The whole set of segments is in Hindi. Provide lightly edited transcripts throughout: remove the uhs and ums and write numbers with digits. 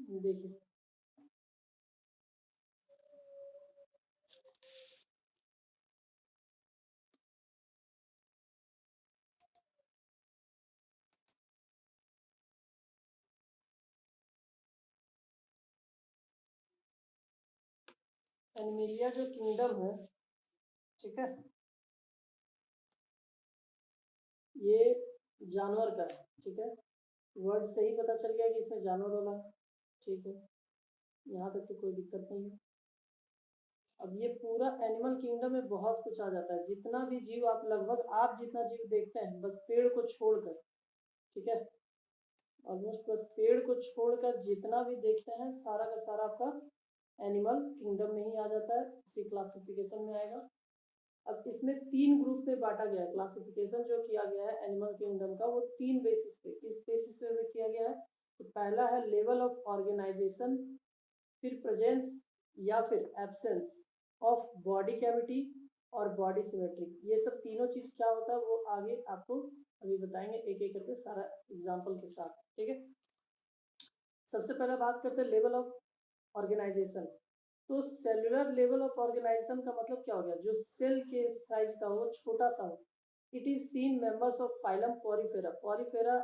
देखिए एनिमिलिया जो किंगडम है, ठीक है, ये जानवर का है, ठीक है, वर्ड से ही पता चल गया कि इसमें जानवर वाला है, ठीक है, यहाँ तक तो कोई दिक्कत नहीं है। अब ये पूरा एनिमल किंगडम में बहुत कुछ आ जाता है, जितना भी जीव आप लगभग आप जितना जीव देखते हैं बस पेड़ को छोड़कर, ठीक है, ऑलमोस्ट बस पेड़ को छोड़कर जितना भी देखते हैं सारा का सारा आपका एनिमल किंगडम में ही आ जाता है, इसी क्लासिफिकेशन में आएगा। अब इसमें 3 ग्रुप में बांटा गया है, क्लासिफिकेशन जो किया गया है एनिमल किंगडम का वो 3 बेसिस पे, इस बेसिस पे भी किया गया है। तो पहला है लेवल ऑफ ऑर्गेनाइजेशन, फिर प्रेजेंस या फिर एब्सेंस ऑफ बॉडी कैविटी और बॉडी सिमेट्री। ये सब तीनों चीज क्या होता है वो आगे आपको अभी बताएंगे एक एक करके सारा एग्जाम्पल के साथ, ठीक है। सबसे पहले बात करते हैं लेवल ऑफ ऑर्गेनाइजेशन। तो सेलुलर लेवल ऑफ ऑर्गेनाइजेशन का मतलब क्या हो गया, जो सेल के साइज का हो छोटा सा हो। It is seen members of phylum Porifera, Porifera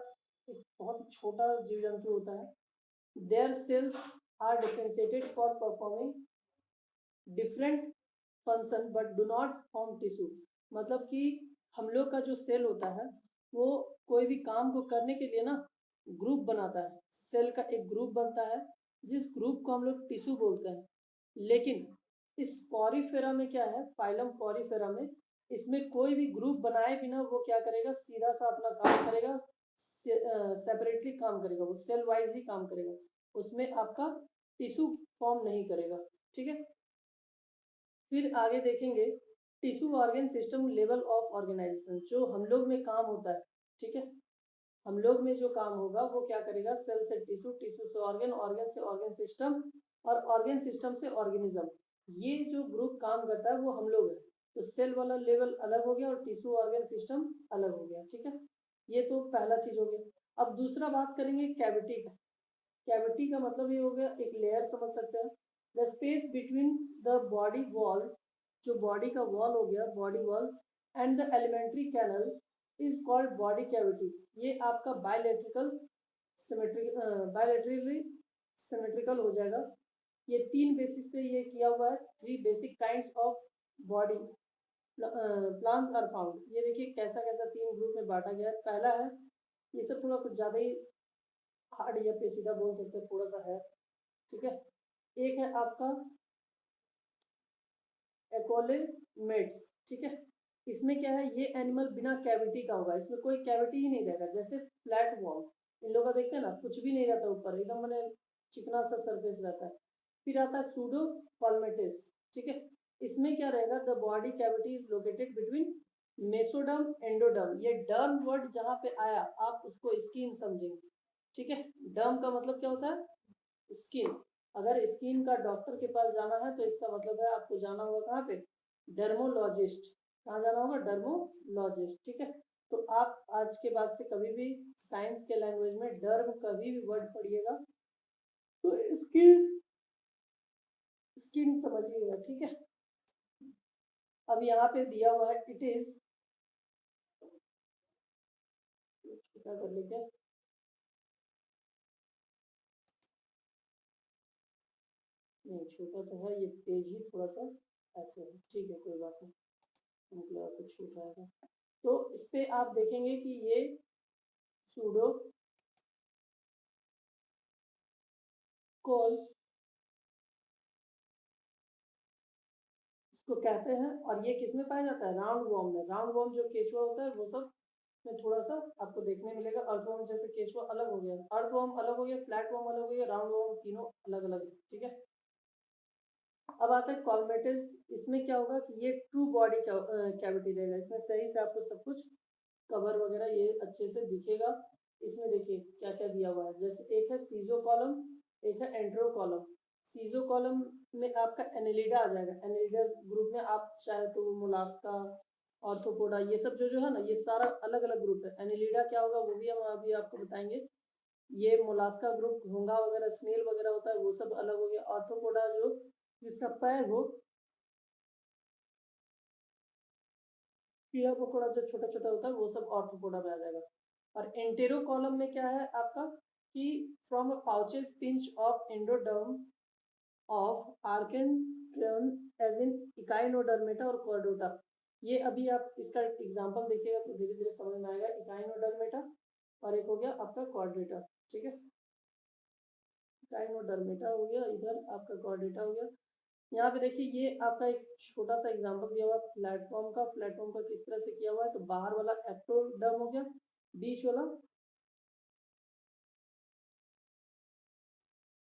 एक बहुत ही छोटा जीव जंतु होता है। Their cells are differentiated for performing different function but do not form tissue. मतलब कि हम लोग का जो सेल होता है वो कोई भी काम को करने के लिए ना ग्रुप बनाता है, सेल का एक ग्रुप बनता है जिस ग्रुप को हम लोग टिश्यू बोलते हैं। लेकिन इस पॉरीफेरा में क्या है, फाइलम पॉरीफेरा में इसमें कोई भी ग्रुप बनाए बिना वो क्या करेगा, सीधा सा अपना काम करेगा, सेपरेटली काम करेगा, वो सेल वाइज ही काम करेगा, उसमें आपका टिश्यू फॉर्म नहीं करेगा, ठीक है। फिर आगे देखेंगे tissue organ system level of organization, जो हम लोग में काम होता है, ठीक है, हम लोग में जो काम होगा वो क्या करेगा, सेल से टिश्यू, टिश्यू से ऑर्गन, ऑर्गन से ऑर्गन सिस्टम और ऑर्गन सिस्टम से ऑर्गेनिज्म। ये जो ग्रुप काम करता है वो हम लोग है। तो सेल वाला लेवल अलग हो गया और टिश्यू ऑर्गन सिस्टम अलग हो गया, ठीक है, ये तो पहला चीज हो गया। अब दूसरा बात करेंगे कैविटी का। कैविटी का मतलब ये हो गया एक लेयर, समझ सकते हैं, the space between the body wall, जो बॉडी का वॉल हो गया, body wall and the alimentary canal is called body cavity. ये आपका बायलेट्रिकल सिमेट्रिक बायलेटरली सिमेट्रिकल हो जाएगा। ये 3 बेसिस पे ये किया हुआ है, 3 basic kinds of body plants are found. ये देखिए कैसा कैसा 3 ग्रुप में बांटा गया है। पहला है, ये सब थोड़ा कुछ ज्यादा ही हार्ड या पेचीदा बोल सकते हैं, थोड़ा सा है, ठीक है। एक है आपका एकोलेमेट्स, ठीक है, इसमें क्या है, ये एनिमल बिना कैविटी का होगा, इसमें कोई कैविटी ही नहीं रहेगा, जैसे फ्लैट वॉल इन लोगों का देखते हैं ना, कुछ भी नहीं रहता ऊपर, एकदम मैंने चिकना सा सरफेस रहता है। फिर आता है सूडो पॉल्मेटिस, ठीक है, इसमें क्या रहेगा, the body cavity is located between mesoderm endoderm. ये डर्म वर्ड जहां पे आया आप उसको स्किन समझेंगे, ठीक है, डर्म का मतलब क्या होता है, स्किन। अगर स्किन का डॉक्टर के पास जाना है तो इसका मतलब है आपको जाना होगा कहाँ पे, डर्मोलॉजिस्ट, कहाँ जाना होगा, डर्मोलॉजिस्ट, ठीक है। तो आप आज के बाद से कभी भी साइंस के लैंग्वेज में डर्म कभी भी वर्ड पढ़िएगा तो इसकी स्किन समझिएगा, ठीक है। अब यहाँ पे दिया हुआ है इट इज, छोटा कर लेके, नहीं छोटा तो है, ये पेज ही थोड़ा सा ऐसे है, ठीक है कोई बात नहीं, मतलब कुछ छूट आएगा। तो इस पे आप देखेंगे कि ये सूडो कॉल इसको कहते हैं, और ये किस में पाया जाता है, राउंड वॉर्म में। राउंड वॉर्म जो केचुआ होता है वो सब में थोड़ा सा आपको देखने मिलेगा। अर्थवॉर्म जैसे केचुआ अलग हो गया, अर्थवॉर्म अलग हो गया, फ्लैट वॉर्म अलग हो गया, राउंड वॉर्म, तीनों अलग अलग, ठीक है। अब आता है कॉलमेटिस, इसमें क्या होगा कि ये ट्रू बॉडी कैविटी रहेगा, इसमें सही से आपको सब कुछ कवर वगैरह ये अच्छे से दिखेगा। इसमें देखिए क्या क्या दिया हुआ है, जैसे एक है सीजो कॉलम, एक है एंड्रो कॉलम। सीजो कॉलम में आपका एनेलिडा आ जाएगा, एनेलिडा ग्रुप में आप चाहे तो मोलास्का, ऑर्थोपोडा, ये सब जो जो है ना ये सारा अलग अलग ग्रुप है। एनेलिडा क्या होगा वो भी हम अभी आपको बताएंगे। ये मोलास्का ग्रुप, घोंघा वगैरह, स्नेल वगैरह होता है वो सब अलग हो गया। आर्थ्रोपोडा जो जिसका पैर हो, कीड़ा मकोड़ा जो छोटा छोटा होता है वो सब आर्थ्रोपोडा में आ जाएगा। और एंटेरो कॉलम में क्या है आपका कि from a pouches pinch of endoderm of archenteron as in Echinodermata और कॉर्डोटा। ये अभी आप इसका एग्जांपल देखिएगा तो धीरे धीरे समझ में आएगा। इकाइनोडर्मेटा और एक हो गया आपका कॉर्डेटा, ठीक है। इकाइनोडर्मेटा हो गया, इधर आपका कॉर्डेटा हो गया। यहाँ पे देखिए ये आपका एक छोटा सा एग्जांपल दिया हुआ है प्लेटफॉर्म का। प्लेटफॉर्म का किस तरह से किया हुआ है, तो बाहर वाला एक्टोडर्म हो गया, बीच वाला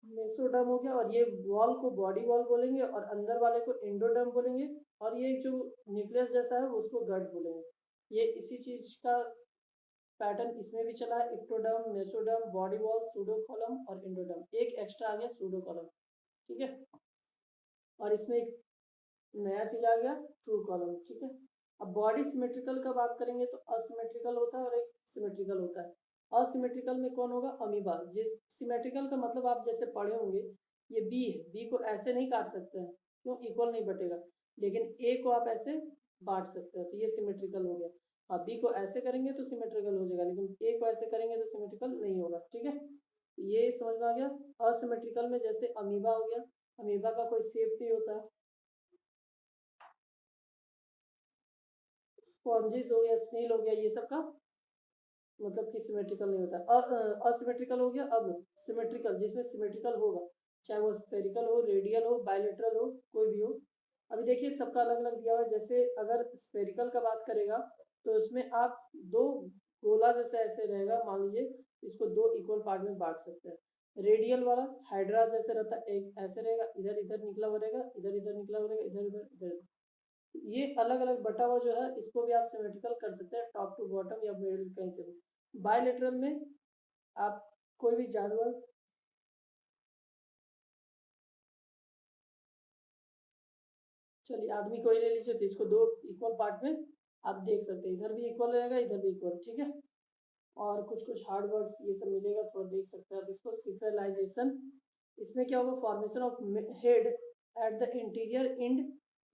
मेसोडर्म हो गया, और ये वॉल को बॉडी वॉल बोलेंगे और अंदर वाले को एंडोडर्म बोलेंगे, और ये जो न्यूक्लियस जैसा है उसको गट बोलेंगे। ये इसी चीज का पैटर्न इसमें भी चला है, एक्टोडर्म, मेसोडर्म, बॉडी वॉल, सूडोकॉलम और एंडोडर्म। एक एक्स्ट्रा आ गया सूडोकॉलम, ठीक है। और इसमें एक नया चीज आ गया ट्रू कॉलम, ठीक है। अब बॉडी सिमेट्रिकल का बात करेंगे तो असिमेट्रिकल होता है और एक सिमेट्रिकल होता है। असिमेट्रिकल में कौन होगा, अमीबा। जिस सिमेट्रिकल का मतलब आप जैसे पढ़े होंगे, ये बी है, बी को ऐसे नहीं काट सकते हैं, क्यों, इक्वल नहीं बटेगा। लेकिन ए को आप ऐसे बांट सकते हैं, तो ये सिमेट्रिकल हो गया। आप बी को ऐसे करेंगे तो सिमेट्रिकल हो जाएगा, लेकिन ए को ऐसे करेंगे तो सिमेट्रिकल नहीं होगा, ठीक है। ये समझ में आ गया। असिमेट्रिकल में जैसे अमीबा हो गया, अमीबा का कोई शेप नहीं होता है। स्पॉन्जिस हो गया, स्नेल हो गया, ये सब का मतलब कि सिमेट्रिकल नहीं होता। असिमेट्रिकल हो गया। अब सिमेट्रिकल, जिसमें सिमेट्रिकल होगा, चाहे वो स्फेरिकल हो, रेडियल हो, बायलेटरल हो, कोई भी हो। अभी देखिए सबका अलग अलग दिया हुआ है। जैसे अगर स्फेरिकल का बात करेगा तो उसमें आप दो गोला जैसे ऐसे रहेगा, मान लीजिए इसको दो इक्वल पार्ट में बांट सकते हैं। रेडियल वाला हाइड्रा जैसे रहता है, एक ऐसे रहेगा, इधर इधर निकला हुआ रहेगा, इधर इधर निकला हुआ रहेगा, इधर इधर इधर। ये अलग अलग बटा हुआ जो है इसको भी आप सिमेट्रिकल कर सकते हैं, टॉप टू बॉटम या मिडिल कहीं से भी। बायलेटरल में आप कोई भी जानवर, चलिए आदमी कोई ले लीजिए तो इसको दो इक्वल पार्ट में आप देख सकते हैं, इधर भी इक्वल रहेगा, इधर भी इक्वल, ठीक है। और कुछ कुछ हार्ड वर्ड्स ये सब मिलेगा, थोड़ा देख सकते हैं आप इसको। सिफेलाइजेशन, इसमें क्या होगा, formation of head at the interior end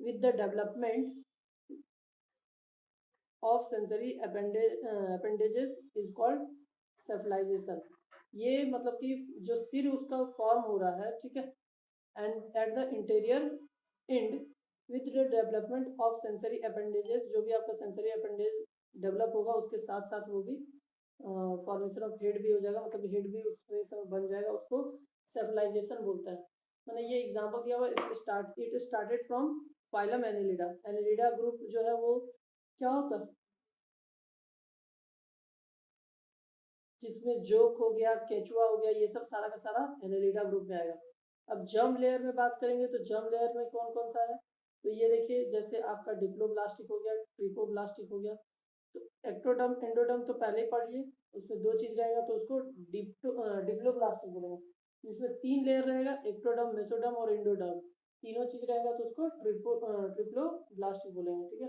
with the development of sensory appendages is called cephalization. ये मतलब कि जो सिर उसका फॉर्म हो रहा है, ठीक है, and eight the interior end with the development of sensory appendages, जो भी आपका सेंसरी अपेंडेज डेवलप होगा उसके साथ साथ वो भी फॉर्मेशन ऑफ हेड भी हो जाएगा, मतलब हेड भी उससे सब बन जाएगा, उसको सेफलाइजेशन बोलता है। मैंने ये एग्जांपल दिया हुआ, it started from phylum Annelida. Annelida group जो है वो क्या होता है, जिसमें जोक हो गया, केचुआ हो गया, ये सब सारा का सारा एनेलिडा ग्रुप में आएगा। अब जर्म लेयर में बात करेंगे तो जर्म लेयर में कौन कौन सा है, तो ये देखिए जैसे आपका डिप्लोब्लास्टिक हो गया, ट्रिपोब्लास्टिक हो गया। तो एक्टोडर्म एंडोडर्म तो पहले ही पढ़िए, उसमें दो चीज रहेगा तो उसको डिप्लोब्लास्टिक बोलेंगे। जिसमें तीन लेयर रहेगा, एक्टोडर्म, मेसोडर्म और एंडोडर्म, तीनों चीज रहेगा तो उसको ट्रिप्लोब्लास्टिक बोलेंगे, ठीक है।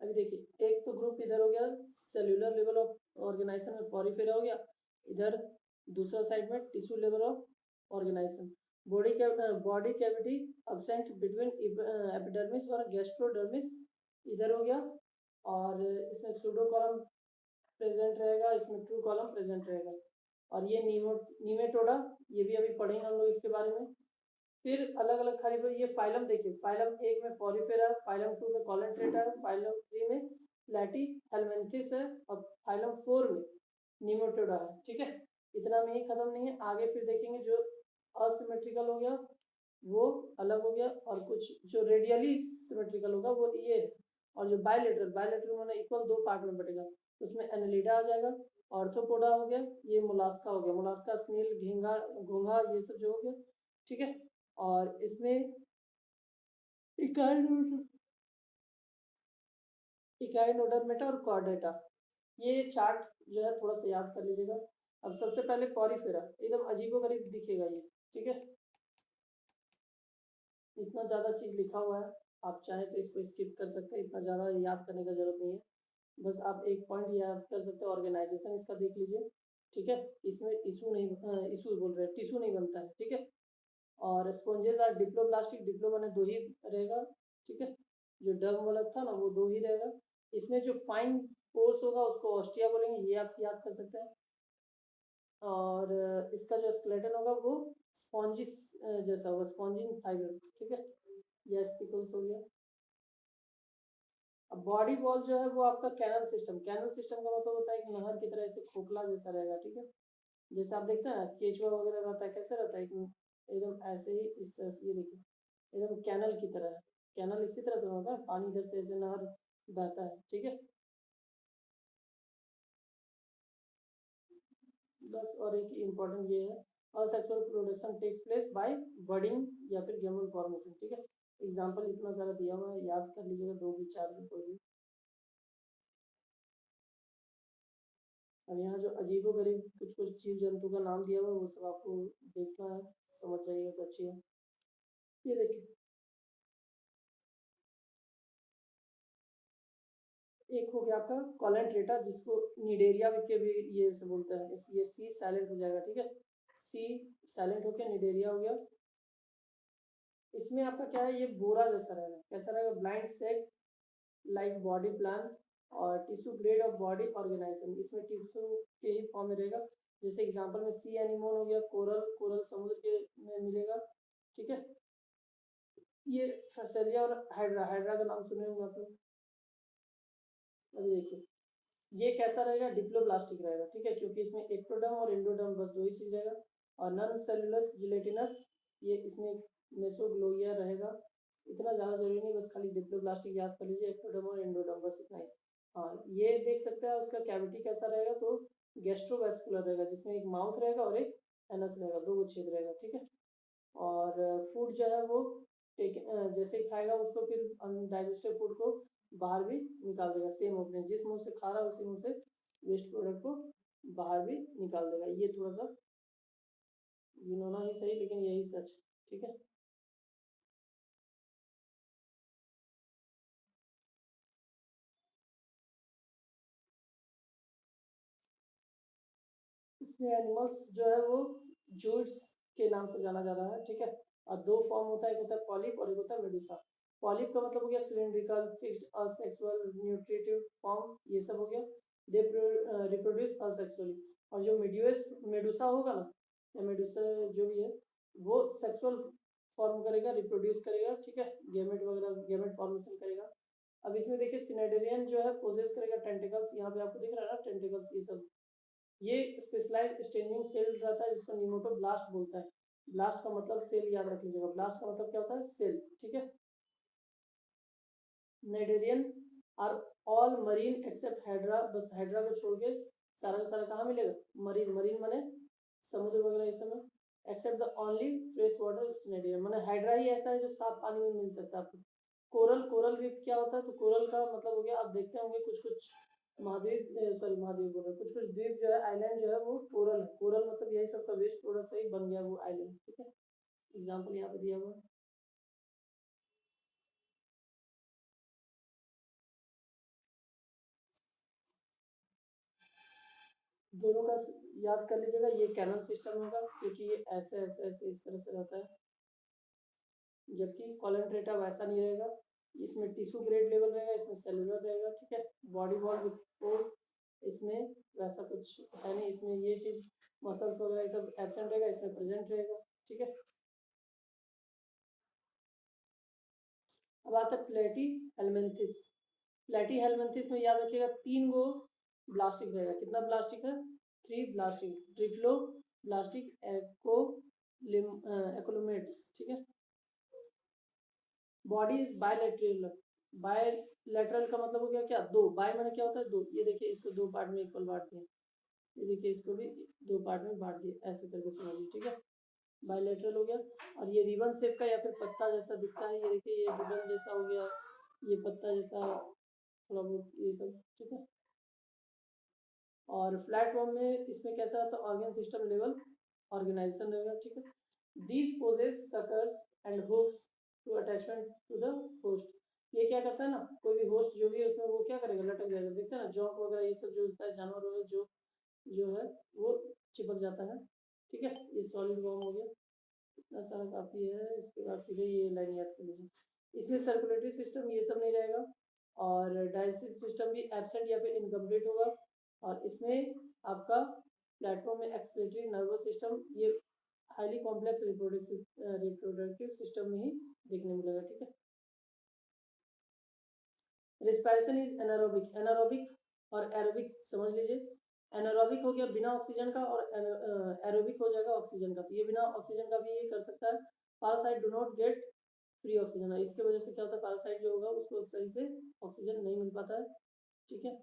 अभी देखिए एक तो ग्रुप इधर हो गया, सेल्यूलर लेवल ऑफ ऑर्गेनाइजेशन में पॉरीफेरा हो गया, इधर दूसरा साइड में tissue level of organization. Body cavity absent between epidermis और गैस्ट्रोडर्मिस, इधर हो गया। और इसमें सूडो कॉलम प्रेजेंट रहेगा, इसमें ट्रू कॉलम प्रेजेंट रहेगा। और ये नीमेटोडा, ये भी अभी पढ़ेंगे हम लोग इसके बारे में। फिर अलग अलग खाली ये फाइलम देखिए, फाइलम एक में पॉलीफेरा, फाइलम टू में कॉलनट्रेटा है, फाइलम थ्री में लैटी हेलमेंथिस है, और फाइलम फोर में निमोटोडा है, ठीक है। इतना में ही खत्म नहीं है, आगे फिर देखेंगे जो असिमेट्रिकल हो गया वो अलग हो गया, और कुछ जो रेडियली सिमेट्रिकल होगा वो ये है। और जो बायलेटरल, बायलेटरल मैंने इक्वल दो पार्ट में बटेगा, उसमें एनालिडा आ जाएगा, ऑर्थोपोडा हो गया, ये मोलास्का हो गया, मोलास्का, स्नेल, घेंगा, घोंघा, ये सब जो हो गया, ठीक है। और इसमें इकाइनोडर्मेटा और कॉर्डेटा, ये चार्ट जो है थोड़ा सा याद कर लीजिएगा। अब सबसे पहले पॉरीफेरा, एकदम अजीबोगरीब दिखेगा ये, ठीक है। इतना ज़्यादा चीज़ लिखा हुआ है, आप चाहे तो इसको स्किप कर सकते हैं, इतना ज़्यादा याद करने का जरूरत नहीं है। बस आप एक पॉइंट याद कर सकते हो, ऑर्गेनाइजेशन इसका देख लीजिए, ठीक है। इसमें इशू बोल रहे हैं, टिश्यू नहीं बनता है, ठीक है। और स्पॉन्जेस आर डिप्लोब्लास्टिक, डिप्लो माने दो ही रहेगा, ठीक है। जो डर्म वाला था ना वो दो ही रहेगा। इसमें जो फाइन पोर्स होगा उसको ऑस्टिया बोलेंगे, ये आप याद कर सकते हैं। और इसका जो स्केलेटन होगा वो स्पॉन्जिस जैसा होगा, स्पॉन्जिंग फाइबर, ठीक है। ये स्पिकल्स हो गया। अब बॉडी वॉल जो है वो आपका कैनल सिस्टम, कैनल सिस्टम का मतलब होता है कि नहर की तरह ऐसे खोखला जैसा रहेगा, ठीक है। जैसे आप देखते हैं ना केचुआ वगैरह रहता है, कैसे रहता है एकदम ऐसे ही, इस तरह से, ये देखिए एकदम कैनल की तरह है। कैनल इसी तरह से होता है, पानी इधर से ऐसे नहर बहता है, ठीक है। बस और एक इम्पोर्टेंट ये है, asexual reproduction takes place by budding या फिर गेमेट फॉर्मेशन, ठीक है। एग्जाम्पल इतना सारा दिया हुआ है, याद कर लीजिएगा, दो भी चार भी कोई भी। अब यहाँ जो अजीबो गरीब कुछ कुछ जीव जंतु का नाम दिया हुआ है वो सब आपको देखना है, समझ जाइएगा तो अच्छी है। ये देखिए, एक हो गया आपका कॉलेंट्रेटा, जिसको निडेरिया के भी ये से बोलते हैं, ये सी साइलेंट हो जाएगा, ठीक है। सी साइलेंट होके निडेरिया हो गया। इसमें आपका क्या है, ये बोरा जैसा रहेगा, कैसा रहेगा, blind sac like body plan और tissue grade of body organization, इसमें टिश्यू के ही फॉर्म में रहेगा। जैसे एग्जांपल में सी एनिमोन हो गया, कोरल, कोरल समुद्र के में मिलेगा, ठीक है। ये फसेलिया और हाइड्रा, हाइड्रा का नाम सुने होंगे आप लोग। अभी देखिए ये कैसा रहेगा, डिप्लोब्लास्टिक रहेगा, ठीक है, क्योंकि इसमें एक्टोडर्म और एंडोडर्म बस दो ही चीज रहेगा। और नॉन सेलुलस जिलेटिनस, ये इसमें एक मेसोग्लोइया रहेगा। इतना ज़्यादा जरूरी नहीं, बस खाली डिप्लोब्लास्टिक याद कर लीजिए, एक्टोडर्म और एंडोडर्म, बस इतना ही। हाँ, ये देख सकते हैं उसका कैविटी कैसा रहेगा, तो गैस्ट्रोवेस्कुलर रहेगा, जिसमें एक माउथ रहेगा और एक एनस रहेगा, दो वो छेद रहेगा, ठीक है। और फूड जो है वो एक जैसे ही खाएगा उसको फिर अनडाइजेस्टेड फूड को बाहर भी निकाल देगा, सेम ओपनिंग, जिस मुंह से खा रहा है उसी मुंह से वेस्ट प्रोडक्ट को बाहर भी निकाल देगा। ये थोड़ा सा गिनोना ही सही, लेकिन यही सच, ठीक है। इसमें एनिमल्स जो है वो जूट्स के नाम से जाना जा रहा है, ठीक है। और दो फॉर्म होता है, एक होता है पॉलिप और एक होता है मेडुसा। पॉलिप का मतलब हो गया cylindrical, fixed, asexual, nutritive form, ये सब हो गया। They reproduce asexually. और जो मेड्यूस मेडुसा होगा ना, या मेडुसा जो भी है, वो सेक्सुअल फॉर्म करेगा, रिप्रोड्यूस करेगा, ठीक है, गेमेट वगैरह, गेमेट फॉर्मेशन करेगा। अब इसमें देखिए सिनेडरियन जो है पोजेस करेगा टेंटिकल्स, यहाँ पे आपको दिख रहा है ना टेंटिकल्स, ये सब। ये स्पेशलाइज्ड स्टेनिंग सेल रहता है जिसको निमोटोब्लास्ट बोलता है। ब्लास्ट का मतलब सेल, याद रख लीजिएगा, ब्लास्ट का मतलब क्या होता है, सेल, ठीक है। Cnidarian are all marine except hydra, बस हाइड्रा को छोड़ के सारा का सारा कहाँ मिलेगा, मरीन, मरीन माने समुद्र वगैरह इस समय, except the only fresh water cnidarian, माने हाइड्रा ही ऐसा है जो साफ पानी में मिल सकता है आपको। कोरल, कोरल रीफ क्या होता है, तो कोरल का मतलब हो गया, आप देखते होंगे कुछ कुछ महाद्वीप, सॉरी महाद्वीप बोल रहे, कुछ कुछ द्वीप जो है, आइलैंड जो है वो कोरल है। कोरल मतलब यही सब का वेस्ट प्रोडक्ट से ही बन गया वो आइलैंड, ठीक है। एग्जाम्पल यहाँ पे दिया हुआ है। दोनों का याद कर लीजिएगा, ये कैनल सिस्टम होगा क्योंकि ये ऐसे ऐसे ऐसे इस तरह से रहता है, जबकि कॉलम वैसा नहीं रहेगा। इसमें टिश्यू ग्रेड लेवल रहेगा, इसमें सेलुलर रहेगा, ठीक है। बॉडी वॉल विद पोर्स, इसमें वैसा कुछ है नहीं, इसमें ये चीज मसल्स वगैरह ये सब एब्सेंट रहेगा, इसमें प्रेजेंट रहेगा, ठीक है। अब आता है प्लेटी हेलमिंथिस। प्लेटी हेलमिंथिस में याद रखिएगा तीन गो ब्लास्टिक रहेगा, कितना ब्लास्टिक है, थ्री ब्लास्टिक, ट्रिप्लो ब्लास्टिक, एको एकोलोमेट्स, ठीक है। बॉडी इज बायलैटरल, बायलैटरल का मतलब हो गया क्या, दो, बाय माने क्या होता है, दो, ये देखिए इसको दो पार्ट में इक्वल बांट दिया, ये देखिए इसको भी दो पार्ट में बांट दिया, ऐसे करके समझिए, ठीक है। बायलैटरल हो गया। और ये रिबन शेप का या फिर पत्ता जैसा दिखता है, ये देखिए ये रिबन जैसा हो गया, ये पत्ता जैसा थोड़ा बहुत ये सब, ठीक है। और फ्लैट फॉर्म में इसमें कैसा रहता है, ऑर्गन सिस्टम लेवल ऑर्गेनाइजेशन रहेगा, ठीक है। These possess suckers and hooks to attachment to the host, ये ये क्या करता है ना, कोई भी होस्ट जो भी है उसमें वो क्या करेगा, लटक जाएगा। देखते हैं ना जॉक वगैरह ये सब जो होता है जानवर वगैरह जो है वो चिपक जाता है। ठीक है, ये सॉलिड वॉर्म हो गया, इतना सारा काफ़ी है। इसके बाद सीधे ये लाइन याद कर लीजिए। इसमें सर्कुलेटरी सिस्टम ये सब नहीं रहेगा, और डाइजेस्टिव सिस्टम भी एब्सेंट या फिर इनकम्प्लीट होगा। और इसमें आपका प्लेटफॉर्म में एक्सक्रीटरी नर्वस सिस्टम, ये हाईली कॉम्प्लेक्स रिप्रोडक्टिव सिस्टम में ही देखने मिलेगा। ठीक है, रिस्पायरेशन इज एनारोबिक, एनारोबिक और एरोबिक समझ लीजिए। एनारोबिक हो गया बिना ऑक्सीजन का, और एरोबिक हो जाएगा ऑक्सीजन का। तो ये बिना ऑक्सीजन का भी ये कर सकता है। Parasite do not get free oxygen, इसके वजह से क्या होता है, पैरासाइट जो होगा उसको सही से ऑक्सीजन नहीं मिल पाता है। ठीक है,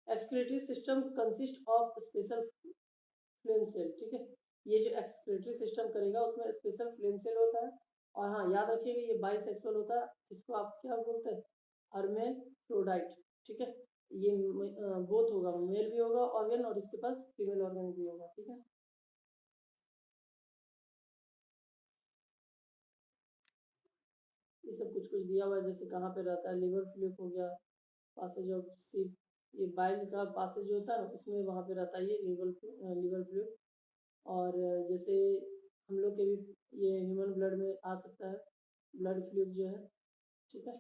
excretory system consist of special flame cell. ठीक है, ये जो एक्सक्रीटरी सिस्टम करेगा उसमें स्पेशल फ्लेम सेल होता है। और हाँ याद रखिएगा ये बाइसेक्सुअल होता है, जिसको आप क्या बोलते हैं, हर्मेफ्रोडाइट। ठीक है, ये बोथ होगा, मेल भी होगा ऑर्गन और इसके पास फीमेल ऑर्गन भी होगा। ठीक है, ये सब कुछ कुछ दिया हुआ है, जैसे कहाँ पे रहता है, लिवर फ्लूइड हो गया, पासेज ऑफ सीप, ये बाइल का पासेज होता है ना उसमें वहाँ पे रहता है ये लिवर फ्लूइड। और जैसे हम लोग के भी ये ह्यूमन ब्लड में आ सकता है, ब्लड फ्लूइड जो है। ठीक है,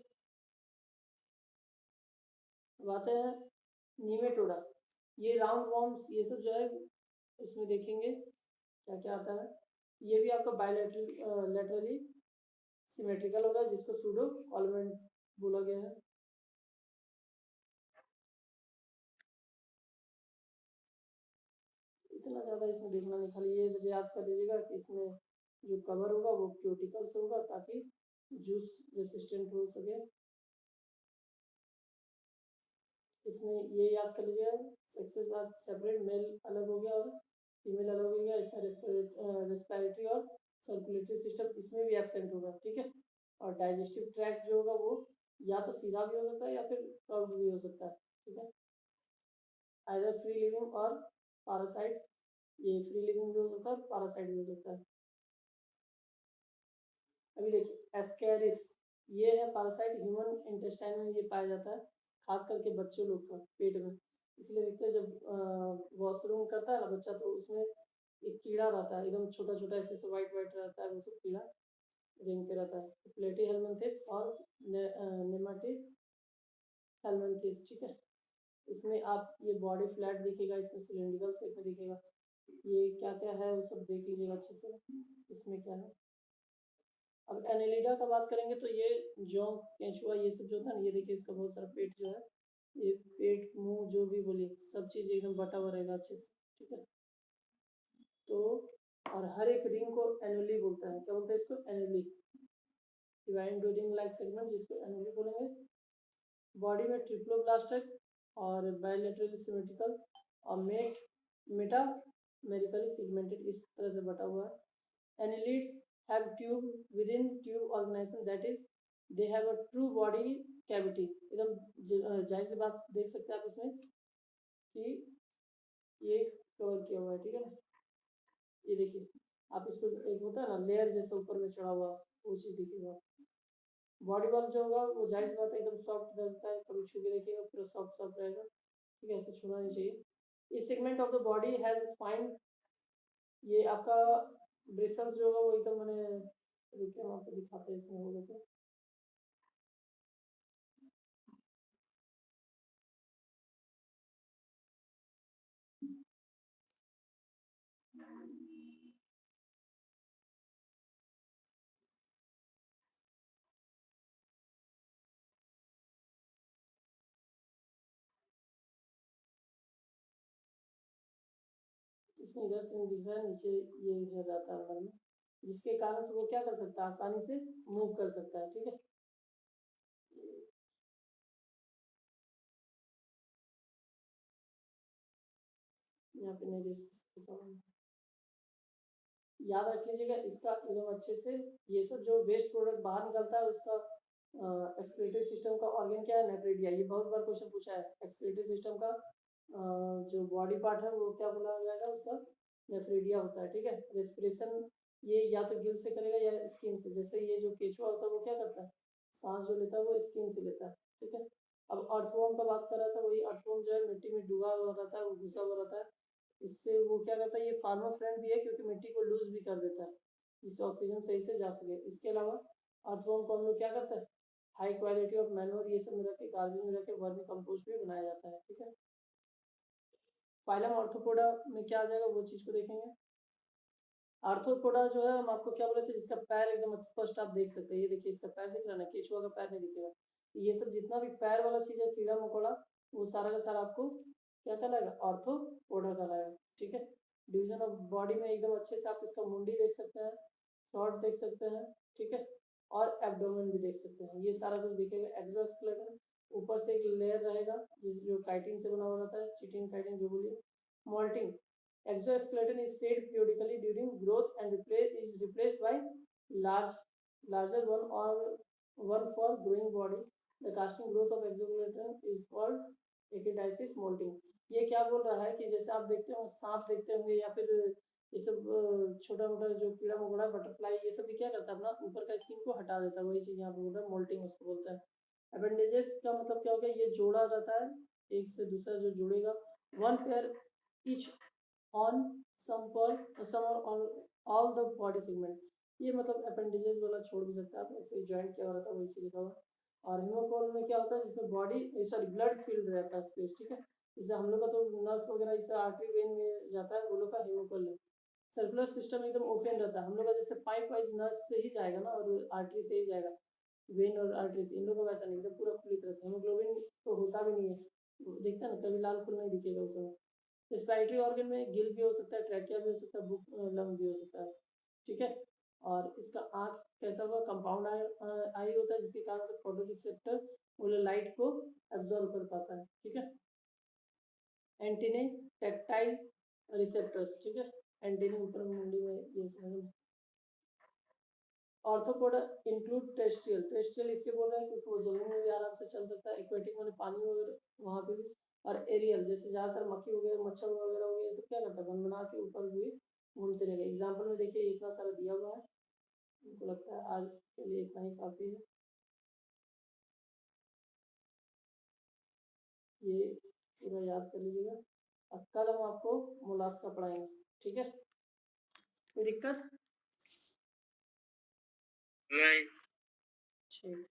अब आते हैं नीमेटोडा, ये राउंड वॉर्म्स ये सब जो है इसमें देखेंगे क्या क्या आता है। ये भी आपका बायोलेटरल लेटरली सिमेट्रिकल होगा, जिसको सूडो कॉलमेंट बोला गया है। इतना ज़्यादा इसमें देखना नहीं, खाली ये याद कर लीजिएगा कि इसमें जो कवर होगा वो क्यूटिकल से होगा ताकि जूस रेसिस्टेंट हो सके। इसमें ये याद कर लीजिएगा, सेक्सेस आर सेपरेट, मेल अलग हो गया और फीमेल अलग हो गया। इसमें रेस्पिरेटरी और सर्कुलेटरी सिस्टम इसमें भी एब्सेंट होगा। ठीक है, और डाइजेस्टिव ट्रैक्ट जो होगा वो या तो सीधा भी हो सकता है या फिर कर्व भी हो सकता है। ठीक है, आइदर फ्री लिविंग और पैरासाइट, ये फ्री लिविंग भी हो सकता है, पैरासाइट भी हो सकता है। अभी देखिए एस्केरिस, ये है पैरासाइट, ह्यूमन इंटेस्टाइन में ये पाया जाता है, खास करके बच्चों लोग का पेट में। इसलिए देखते हैं जब वॉशरूम करता है ना बच्चा, तो उसमें एक कीड़ा रहता है एकदम छोटा छोटा, ऐसे ऐसे वाइट वाइट रहता है, वो सब कीड़ा रेंगते रहता है, प्लेटी हेलमिंथिस और नेमाटी हेलमिंथिस। ठीक है, इसमें आप ये बॉडी फ्लैट दिखेगा, इसमें सिलेंड्रिकल शेप में दिखेगा। ये क्या क्या है वो सब देख लीजिएगा अच्छे से, इसमें क्या है। अब एनेलिडा का बात करेंगे तो ये जोंक केंचुआ ये सब जो होता है ना, ये देखिए इसका बहुत सारा पेट जो है, ये पेट मुंह जो भी बोलिए सब चीज़ एकदम बटा हुआ रहेगा अच्छे से। ठीक है, तो और हर एक रिंग को एनुअली बोलता है, क्या बोलते हैं इसको, एनुअली, डिवाइन डूडिंग लाइक सेगमेंट, जिसको एनुअली बोलेंगे। बॉडी में ट्रिप्लोब्लास्टिक और बायलैटरली सिमेट्रिकल और मेटा मेरिकली सेगमेंटेड, इस तरह से बटा हुआ है। Annelids have tube within tube organization, that is they have a true body cavity। एकदम जाहिर सी बात देख सकते हैं आप इसमें कि ये कवर किया हुआ है। ठीक है ना, ये देखिए आप इसको, एक होता है ना लेयर जैसा ऊपर में चढ़ा हुआ, वो चीज़ दिखेगा। बॉडी वाल जो होगा वो जाहिर सी बात है एकदम सॉफ्ट रहता है, कभी छू के देखिएगा पूरा सॉफ्ट सॉफ्ट रहेगा। ठीक है, ऐसे छूना नहीं चाहिए। इस segment of the body has fine, ये आपका ब्रिसल्स जो होगा वो एकदम मैंने, रुकिए हम आपको दिखाते हैं इसमें होगा तो। इसमें इधर से नहीं दिख रहा है, नीचे ये इधर रहता है अंदर में, जिसके कारण से वो क्या कर सकता है, आसानी से मूव कर सकता है। ठीक है, यहाँ पे नहीं, याद रख लीजिएगा इसका एकदम अच्छे से। ये सब जो वेस्ट प्रोडक्ट बाहर निकलता है उसका एक्सक्रीटरी सिस्टम का ऑर्गन क्या है, नेफ्रेडिया। ये बहुत बार क्वेश्चन पूछा है, एक्सक्रीटरी सिस्टम का जो बॉडी पार्ट है वो क्या बोला जाएगा, उसका नेफ्रेडिया होता है। ठीक है, रेस्पिरेशन ये या तो गिल से करेगा या स्किन से, जैसे ये जो केचुआ होता है वो क्या करता है, सांस जो लेता है वो स्किन से लेता है, ठीक है। अब अर्थवॉर्म का बात कर रहा था, वही अर्थवॉर्म जो है मिट्टी में डूबा हुआ रहता है, वो घुसा हुआ रहता है। इससे वो क्या करता है, ये फार्मर फ्रेंड भी है क्योंकि मिट्टी को लूज भी कर देता है जिससे ऑक्सीजन सही से जा सके। इसके अलावा अर्थवॉर्म को हम लोग क्या करते हैं, हाई क्वालिटी ऑफ मैनुअर ये सब में रख के, गार्बेज में रख के वर्मी कंपोस्ट भी बनाया जाता है, ठीक है। फाइलम ऑर्थोपोडा में क्या आ जाएगा वो चीज को देखेंगे। आर्थ्रोपोडा जो है हम आपको क्या बोले थे, जिसका पैर एकदम स्पष्ट आप देख सकते हैं, ये देखिए इसका पैर दिख रहा है ना, केचुआ का पैर नहीं दिखेगा। ये सब जितना भी पैर वाला चीज है, कीड़ा मकोड़ा, वो सारा का सारा आपको क्या कहलाएगा, आर्थ्रोपोडा कहलाएगा, ठीक है। डिवीजन ऑफ बॉडी में एकदम अच्छे से आप इसका मुंडी देख सकते हैं, थ्रोट देख सकते हैं, ठीक है, और एब्डोमेन भी देख सकते हैं, ये सारा कुछ दिखेगा। एक्सोस्केलेटन ऊपर से एक लेयर रहेगा जिस जो काइटिन से बना हुआ रहता है, चिटिन काइटिन जो बोलिए। Moulting exoskeleton is shed periodically during growth and is replaced by larger one or one for growing body. The casting growth of exoskeleton is called ecdysis molting. ये क्या बोल रहा है कि जैसे आप देखते हो सांप देखते होंगे या फिर ये सब छोटा मोटा जो कीड़ा मकोड़ा बटरफ्लाई ये सब भी क्या करता है, अपना ऊपर का स्किन को हटा देता है, वही चीज यहाँ पे बोल रहा है, मोल्टिंग उसको बोलता है। अपेंडेजेस का मतलब क्या होगा, ये जोड़ा रहता है एक से दूसरा जो जुड़ेगा, one pair each on some or all the body segment। ये मतलब अपेंडिजेस वाला छोड़ भी सकता है आप, ऐसे ज्वाइंट क्या हो रहा था वही चीज लिखा हुआ। और हेमोकोल में क्या होता है, जिसमें बॉडी सॉरी ब्लड फील्ड रहता है स्पेस, ठीक है। जैसे हम लोग का तो नस वगैरह इससे आर्टरी वेन में जाता है, वो लोग का हेमोकोल है। सर्कुलर सिस्टम एकदम ओपन रहता है, हम लोग का जैसे पाइप वाइज नस से ही जाएगा ना और आर्टरी से ही जाएगा, वेन और आर्टरी से। इन लोगों का वैसा नहीं, एकदम पूरा खुली तरह से। हेमोग्लोबिन तो होता भी नहीं है, देखता है ना, कभी लाल फूल नहीं दिखेगा उस समय। रेस्पिरेटरी ऑर्गन में गिल भी हो सकता है, ट्रैकिया भी हो सकता है, बुक लंग भी हो सकता है, ठीक है। और इसका आँख कैसा होगा, कंपाउंड आई होता है, जिसके कारण से फोटो रिसेप्टर वो लाइट को एब्जॉर्ब कर पाता है, ठीक है। एंटीने टेक्टाइल रिसेप्टर्स, ठीक है, एंटीने ऊपर मुंडी में ये समझ। ऑर्थोपोडा इंक्लूड टेरेस्ट्रियल, टेरेस्ट्रियल इसके बोल रहे हैं क्योंकि वो जमीन में भी आराम से चल सकता है, एक्वेटिक मैंने पानी में वहाँ पे भी। और एरियल जैसे ज़्यादातर मक्खी हो गए, मच्छर वगैरह हो गए, ये सब क्या करता है, बना के ऊपर भी घूमते रहेगा। एग्जाम्पल में देखिए इतना सारा दिया हुआ है, मुझको लगता है आज के लिए इतना ही काफ़ी है। ये पूरा याद कर लीजिएगा, और कल हम आपको मोलास्का पढ़ाएंगे, ठीक है। कोई दिक्कत नहीं, ठीक।